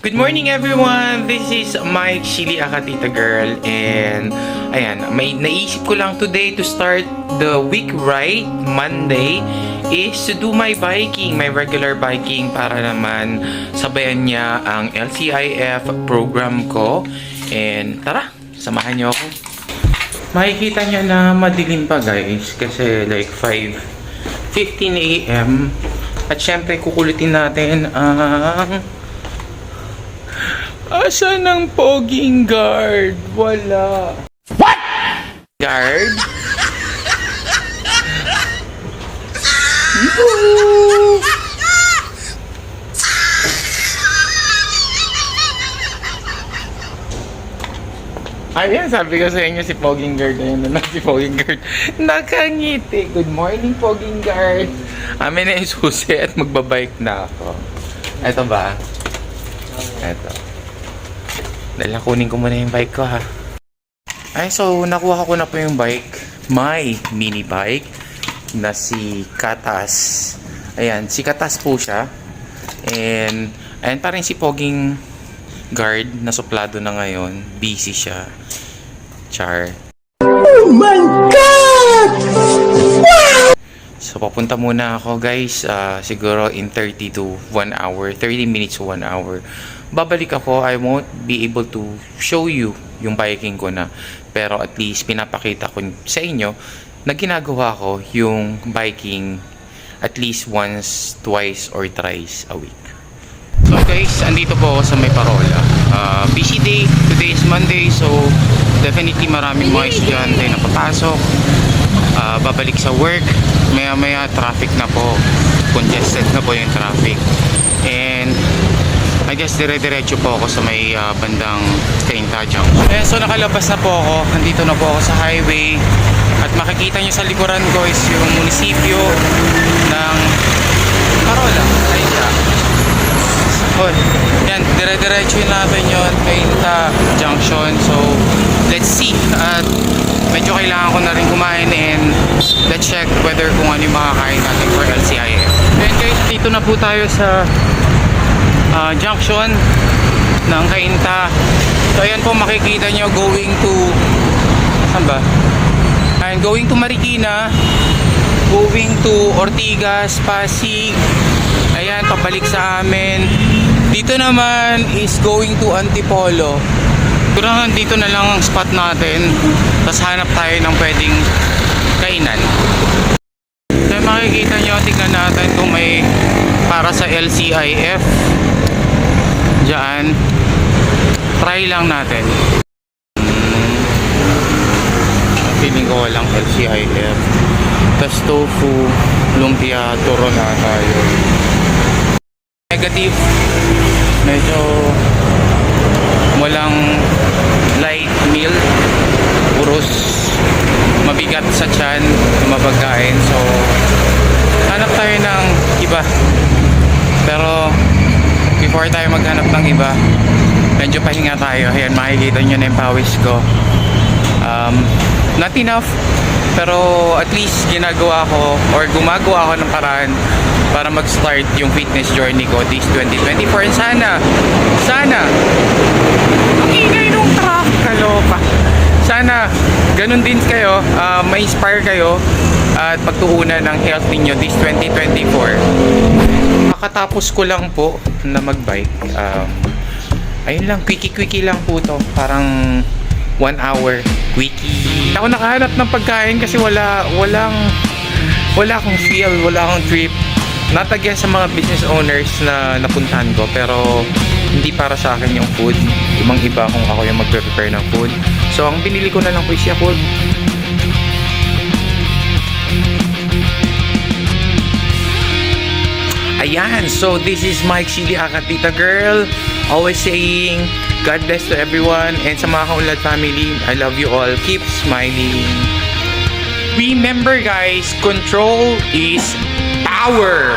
Good morning everyone! This is Mike Shili Akatita Girl and ayan, may naisip ko lang today to start the week right, Monday, is to do my biking, my regular biking para naman sabayan niya ang LCIF program ko. And tara, samahan niyo ako. Makikita niyo na madilim pa guys kasi like 5:15 AM at syempre kukulitin natin ang asan ang poging guard? Wala. What? Guard? Yoo! Ayan, sabi ko sa inyo si Poging Guard. Ayan na si Poging Guard. Nakangiti. Good morning, Poging Guard. Amin na yung susi at magbabike na ako. Ito ba? Ito. Dahil kunin ko muna yung bike ko ha. Ay, so nakuha ko na po yung bike. My mini bike na si Katas. Ayan, si Katas po siya. And ayan pa rin si Poging Guard na suplado na ngayon. Busy siya. Char. Oh my God! Wow! So papunta muna ako guys. Siguro in 30 to 1 hour. 30 minutes to 1 hour. Babalik ako. I won't be able to show you yung biking ko na. Pero at least pinapakita ko sa inyo na ginagawa ko yung biking at least once, twice, or thrice a week. So guys, andito po ako sa may Parola. Busy day. Today is Monday. So definitely maraming mga estudyante na papasok. Babalik sa work. Maya maya traffic na po. Congested na po yung traffic. And I guess dire-diretso po ako sa may bandang Cainta Junction. So nakalabas na po ako. Andito na po ako sa highway. At makikita nyo sa likuran ko is yung munisipyo ng Parola. Ayun siya. So, yan, dire-diretso natin yun Cainta Junction. So let's see. At medyo kailangan ko na rin kumain and let's check whether kung ano yung makakain natin for LCIF. Then guys, dito na po tayo sa junction ng Cainta. So ayan po makikita nyo going to saan ba? Ayan, going to Marikina, going to Ortigas, Pasig. Ayan, pabalik sa amin. Dito naman is going to Antipolo. Kurang dito na lang ang spot natin. Tapos hanap tayo ng pwedeng kainan. So makikita nyo, tignan natin kung may para sa LCIF. Diyan. Try lang natin. Feeling ko walang LCIF. Tapos tofu, lumpia, turon na tayo. Negative. Medyo walang light meal. Puros mabigat sa tiyan, mapagkain. So hanap tayo ng iba. Pero before tayo maghanap ng iba, medyo pahinga tayo. Ayan, makikita nyo na yung pawis ko. Not enough, pero at least ginagawa ko or gumagawa ako ng paraan para mag-start yung fitness journey ko this 2024. And sana ang ingay nung truck, kaloka. Sana ganun din kayo, ma-inspire kayo at pagtuunan ng health ninyo this 2024. Kakatapos ko lang po na magbike. Ayun lang, quickie lang po to. Parang 1 hour quickie. Ako nakahanap ng pagkain kasi wala akong feel, wala akong trip. Not against sa mga business owners na napuntahan ko, pero hindi para sa akin yung food. Ibang-iba kung ako yung magpe-prepare ng food. So ang binili ko na lang po is Yakult. Ayan, so this is Mike Shili Akatita Girl. Always saying, God bless to everyone. And sa mga Kaunlad family, I love you all. Keep smiling. Remember guys, control is power.